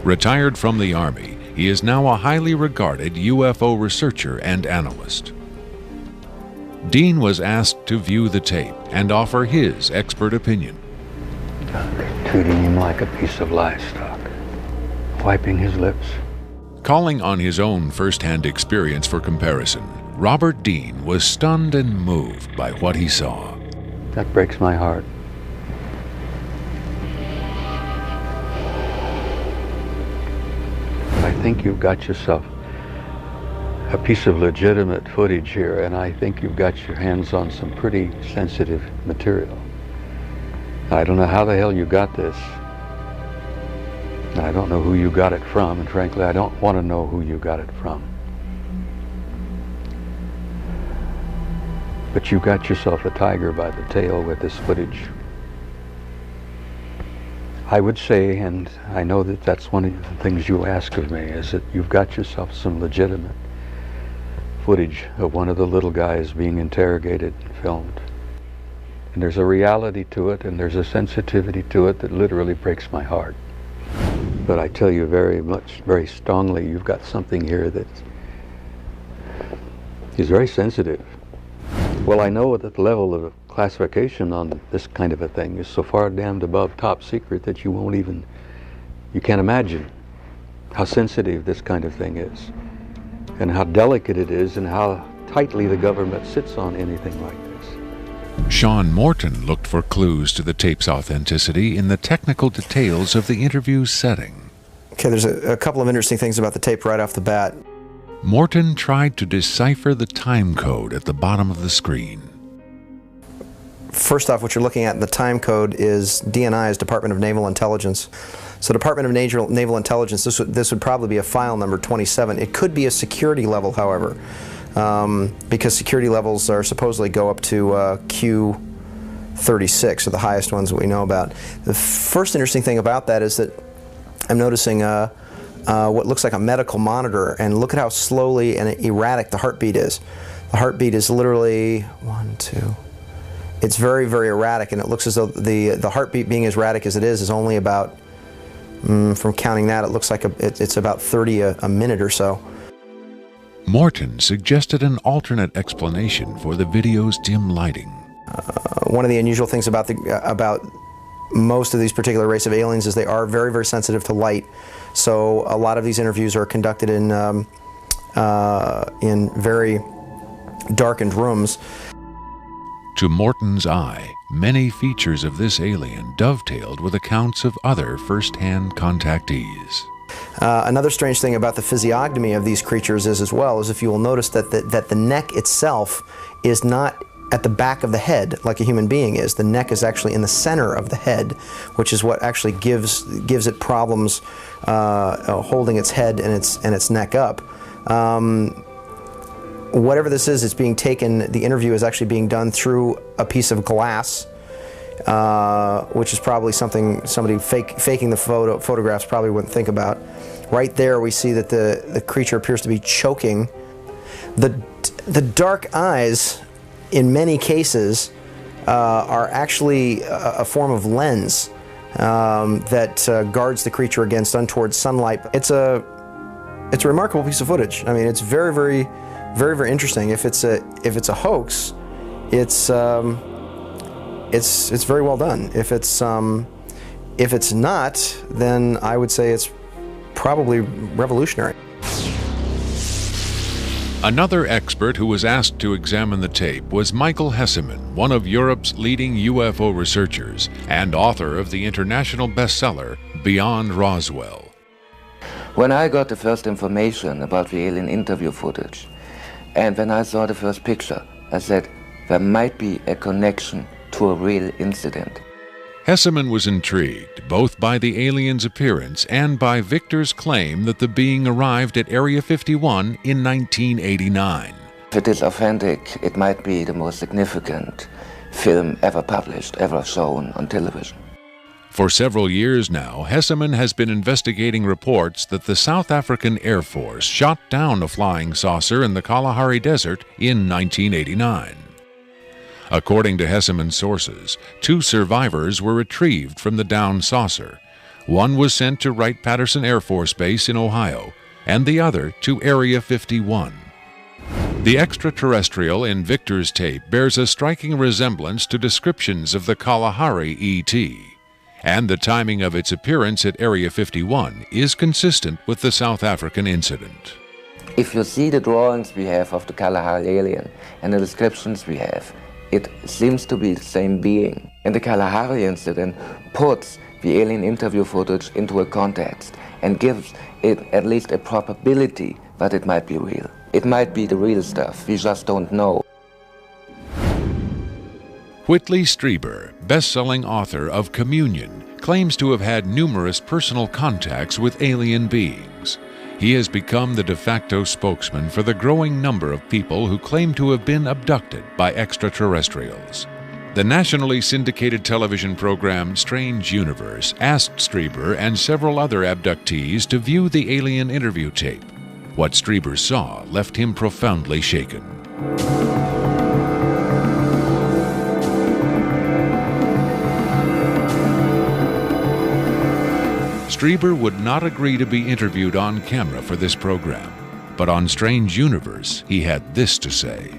Retired from the Army, he is now a highly regarded UFO researcher and analyst. Dean was asked to view the tape and offer his expert opinion. Treating him like a piece of livestock, wiping his lips. Calling on his own first-hand experience for comparison, Robert Dean was stunned and moved by what he saw. That breaks my heart. I think you've got yourself a piece of legitimate footage here, and I think you've got your hands on some pretty sensitive material. I don't know how the hell you got this. I don't know who you got it from, and frankly, I don't want to know who you got it from. But you got yourself a tiger by the tail with this footage. I would say, and I know that that's one of the things you'll ask of me, is that you've got yourself some legitimate footage of one of the little guys being interrogated and filmed. And there's a reality to it, and there's a sensitivity to it that literally breaks my heart. But I tell you very strongly, you've got something here that is very sensitive. Well, I know that the level of classification on this kind of a thing is so far damned above top secret that you can't imagine how sensitive this kind of thing is, and how delicate it is, and how tightly the government sits on anything like this. Sean Morton looked for clues to the tape's authenticity in the technical details of the interview's setting. Okay, there's a couple of interesting things about the tape right off the bat. Morton tried to decipher the time code at the bottom of the screen. First off, what you're looking at in the time code is DNI, is Department of Naval Intelligence. So Department of Naval Intelligence, this would probably be a file number 27. It could be a security level, however, because security levels are supposedly go up to Q36, or the highest ones that we know about. The first interesting thing about that is that I'm noticing what looks like a medical monitor, and look at how slowly and erratic the heartbeat is. The heartbeat is literally 1, 2. It's very, very erratic, and it looks as though the heartbeat being as erratic as it is only about, from counting that, it looks like it's about 30 a minute or so. Morton suggested an alternate explanation for the video's dim lighting. One of the unusual things about most of these particular race of aliens is they are very, very sensitive to light. So a lot of these interviews are conducted in very darkened rooms. To Morton's eye, many features of this alien dovetailed with accounts of other first-hand contactees. Another strange thing about the physiognomy of these creatures is, as well, is if you will notice that the neck itself is not at the back of the head like a human being is. The neck is actually in the center of the head, which is what actually gives it problems holding its head and its neck up. Whatever this is, it's being taken, the interview is actually being done through a piece of glass, which is probably something somebody faking the photographs probably wouldn't think about. Right there we see that the creature appears to be choking. The dark eyes, in many cases, are actually a form of lens that guards the creature against untoward sunlight. It's a remarkable piece of footage. I mean, it's very, very, very, very interesting. If it's a hoax, it's very well done. If it's not, then I would say it's probably revolutionary. Another expert who was asked to examine the tape was Michael Hesseman, one of Europe's leading UFO researchers and author of the international bestseller Beyond Roswell. When I got the first information about the alien interview footage, and when I saw the first picture, I said there might be a connection to a real incident. Hesseman was intrigued both by the alien's appearance and by Victor's claim that the being arrived at Area 51 in 1989. If it is authentic, it might be the most significant film ever published, ever shown on television. For several years now, Hesseman has been investigating reports that the South African Air Force shot down a flying saucer in the Kalahari Desert in 1989. According to Hesseman's sources, 2 survivors were retrieved from the downed saucer. One was sent to Wright-Patterson Air Force Base in Ohio, and the other to Area 51. The extraterrestrial in Victor's tape bears a striking resemblance to descriptions of the Kalahari ET, and the timing of its appearance at Area 51 is consistent with the South African incident. If you see the drawings we have of the Kalahari alien and the descriptions we have, it seems to be the same being. And the Kalahari incident puts the alien interview footage into a context and gives it at least a probability that it might be real. It might be the real stuff, we just don't know. Whitley Strieber, best-selling author of Communion, claims to have had numerous personal contacts with alien beings. He has become the de facto spokesman for the growing number of people who claim to have been abducted by extraterrestrials. The nationally syndicated television program Strange Universe asked Strieber and several other abductees to view the alien interview tape. What Strieber saw left him profoundly shaken. Strieber would not agree to be interviewed on camera for this program, but on Strange Universe, he had this to say.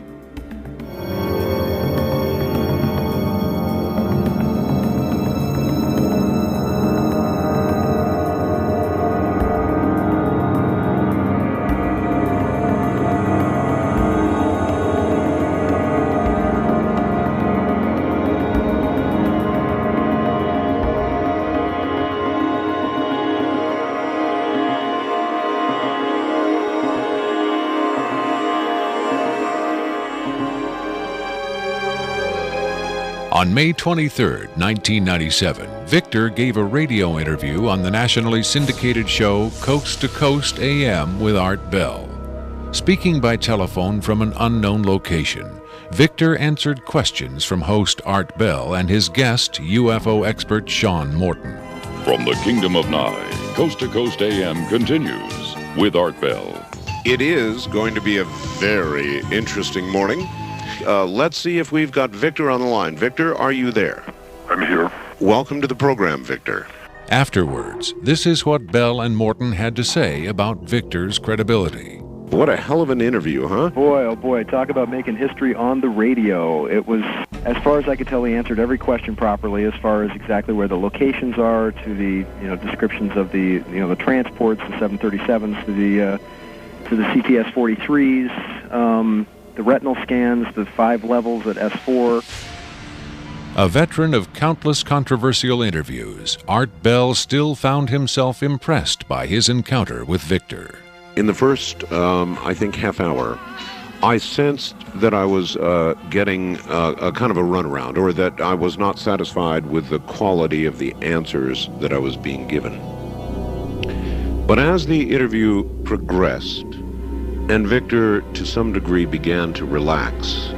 On May 23, 1997, Victor gave a radio interview on the nationally syndicated show Coast to Coast AM with Art Bell. Speaking by telephone from an unknown location, Victor answered questions from host Art Bell and his guest, UFO expert Sean Morton. From the Kingdom of Nye, Coast to Coast AM continues with Art Bell. It is going to be a very interesting morning. Let's see if we've got Victor on the line. Victor, are you there? I'm here. Welcome to the program, Victor. Afterwards, this is what Bell and Morton had to say about Victor's credibility. What a hell of an interview, huh? Boy, oh boy, talk about making history on the radio. It was, as far as I could tell, he answered every question properly as far as exactly where the locations are, to the, descriptions of the, the transports, the 737s, to the CTS-43s, the retinal scans, the 5 levels at S4. A veteran of countless controversial interviews, Art Bell still found himself impressed by his encounter with Victor. In the first, I think, half hour, I sensed that I was getting a kind of a runaround, or that I was not satisfied with the quality of the answers that I was being given. But as the interview progressed, and Victor, to some degree, began to relax,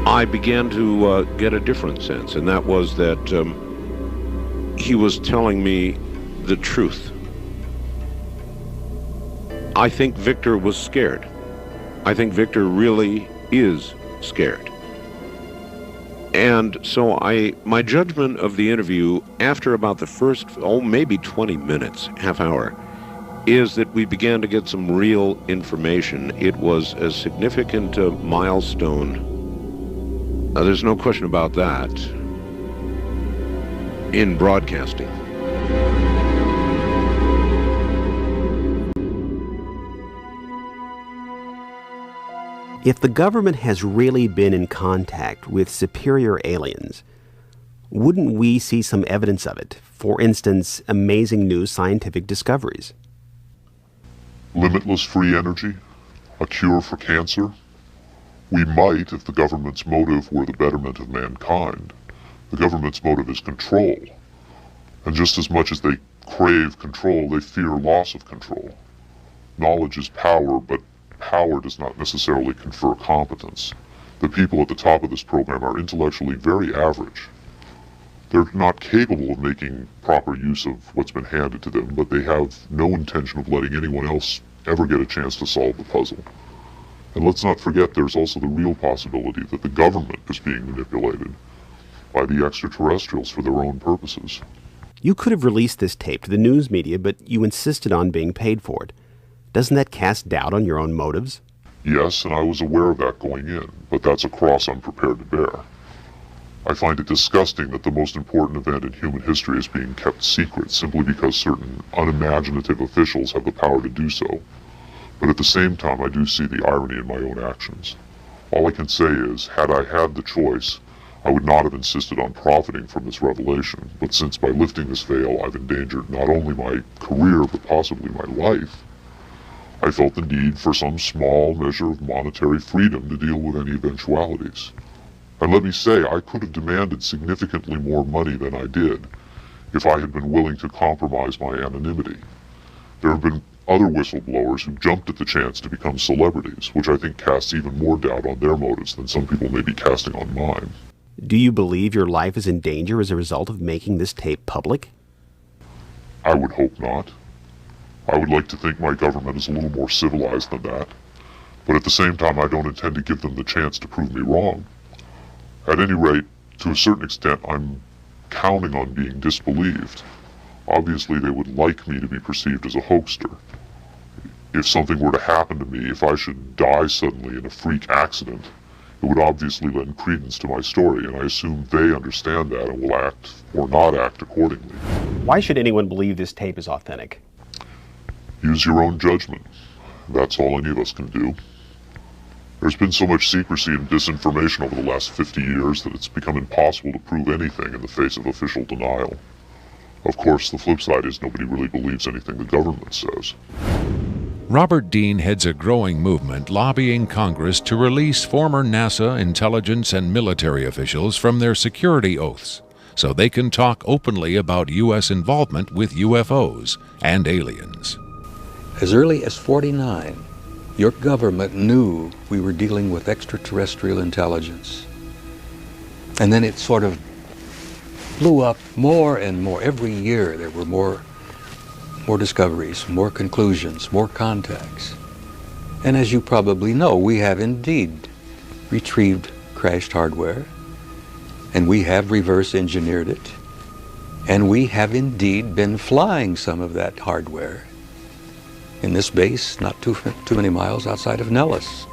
I began to get a different sense, and that was that he was telling me the truth. I think Victor was scared. I think Victor really is scared. And so my judgment of the interview after about the first, maybe 20 minutes, half hour, is that we began to get some real information. It was a significant milestone. There's no question about that in broadcasting. If the government has really been in contact with superior aliens, wouldn't we see some evidence of it? For instance, amazing new scientific discoveries. Limitless free energy? A cure for cancer? We might if the government's motive were the betterment of mankind. The government's motive is control. And just as much as they crave control, they fear loss of control. Knowledge is power, but power does not necessarily confer competence. The people at the top of this program are intellectually very average. They're not capable of making proper use of what's been handed to them, but they have no intention of letting anyone else ever get a chance to solve the puzzle. And let's not forget there's also the real possibility that the government is being manipulated by the extraterrestrials for their own purposes. You could have released this tape to the news media, but you insisted on being paid for it. Doesn't that cast doubt on your own motives? Yes, and I was aware of that going in, but that's a cross I'm prepared to bear. I find it disgusting that the most important event in human history is being kept secret simply because certain unimaginative officials have the power to do so. But at the same time, I do see the irony in my own actions. All I can say is, had I had the choice, I would not have insisted on profiting from this revelation. But since by lifting this veil, I've endangered not only my career, but possibly my life, I felt the need for some small measure of monetary freedom to deal with any eventualities. And let me say, I could have demanded significantly more money than I did if I had been willing to compromise my anonymity. There have been other whistleblowers who jumped at the chance to become celebrities, which I think casts even more doubt on their motives than some people may be casting on mine. Do you believe your life is in danger as a result of making this tape public? I would hope not. I would like to think my government is a little more civilized than that, but at the same time I don't intend to give them the chance to prove me wrong. At any rate, to a certain extent, I'm counting on being disbelieved. Obviously, they would like me to be perceived as a hoaxer. If something were to happen to me, if I should die suddenly in a freak accident, it would obviously lend credence to my story, and I assume they understand that and will act or not act accordingly. Why should anyone believe this tape is authentic? Use your own judgment. That's all any of us can do. There's been so much secrecy and disinformation over the last 50 years that it's become impossible to prove anything in the face of official denial. Of course, the flip side is nobody really believes anything the government says. Robert Dean heads a growing movement lobbying Congress to release former NASA intelligence and military officials from their security oaths so they can talk openly about U.S. involvement with UFOs and aliens. As early as '49, your government knew we were dealing with extraterrestrial intelligence. And then it sort of blew up more and more. Every year there were more discoveries, more conclusions, more contacts. And as you probably know, we have indeed retrieved crashed hardware, and we have reverse engineered it, and we have indeed been flying some of that hardware in this base not too many miles outside of Nellis,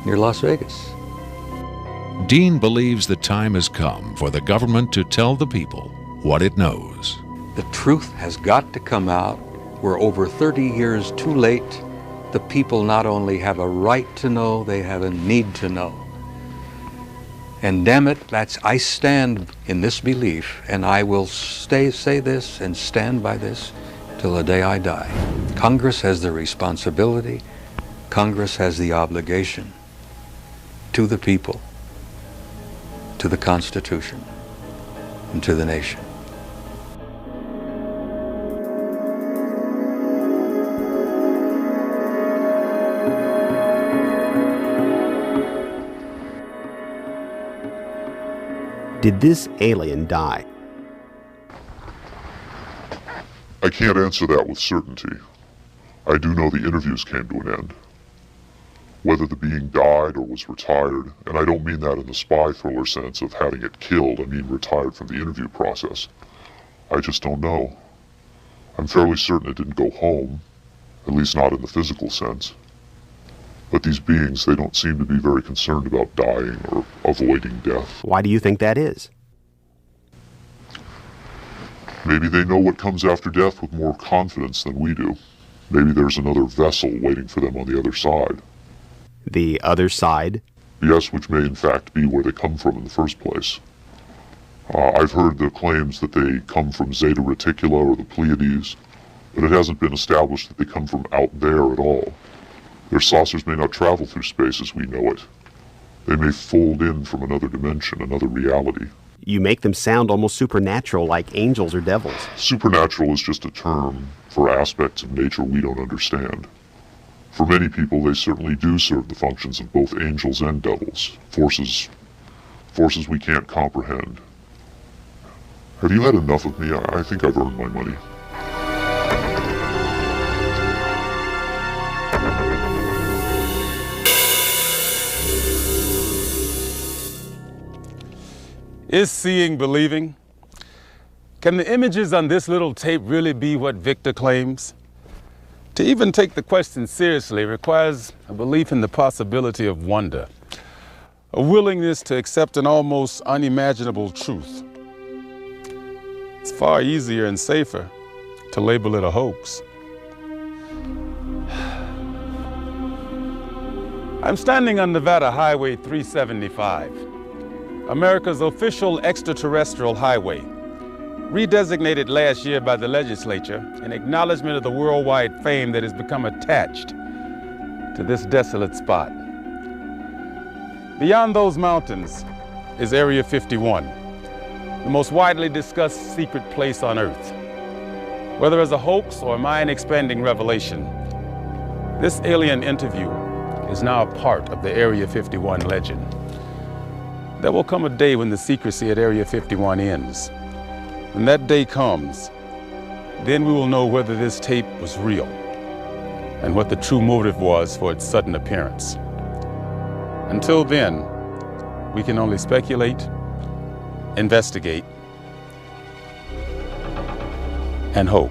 near Las Vegas. Dean believes the time has come for the government to tell the people what it knows. The truth has got to come out. We're over 30 years too late. The people not only have a right to know, they have a need to know. And damn it, I stand in this belief, and I will say this and stand by this till the day I die. Congress has the responsibility, Congress has the obligation to the people, to the Constitution, and to the nation. Did this alien die? I can't answer that with certainty. I do know the interviews came to an end. Whether the being died or was retired, and I don't mean that in the spy thriller sense of having it killed, I mean retired from the interview process. I just don't know. I'm fairly certain it didn't go home, at least not in the physical sense. But these beings, they don't seem to be very concerned about dying or avoiding death. Why do you think that is? Maybe they know what comes after death with more confidence than we do. Maybe there's another vessel waiting for them on the other side. The other side? Yes, which may in fact be where they come from in the first place. I've heard the claims that they come from Zeta Reticula or the Pleiades, but it hasn't been established that they come from out there at all. Their saucers may not travel through space as we know it. They may fold in from another dimension, another reality. You make them sound almost supernatural, like angels or devils. Supernatural is just a term for aspects of nature we don't understand. For many people, they certainly do serve the functions of both angels and devils, forces we can't comprehend. Have you had enough of me? I think I've earned my money. Is seeing believing? Can the images on this little tape really be what Victor claims? To even take the question seriously requires a belief in the possibility of wonder, a willingness to accept an almost unimaginable truth. It's far easier and safer to label it a hoax. I'm standing on Nevada Highway 375. America's official extraterrestrial highway, redesignated last year by the legislature in acknowledgement of the worldwide fame that has become attached to this desolate spot. Beyond those mountains is Area 51, the most widely discussed secret place on Earth. Whether as a hoax or mind-expanding revelation, this alien interview is now a part of the Area 51 legend. There will come a day when the secrecy at Area 51 ends. When that day comes, then we will know whether this tape was real and what the true motive was for its sudden appearance. Until then, we can only speculate, investigate, and hope.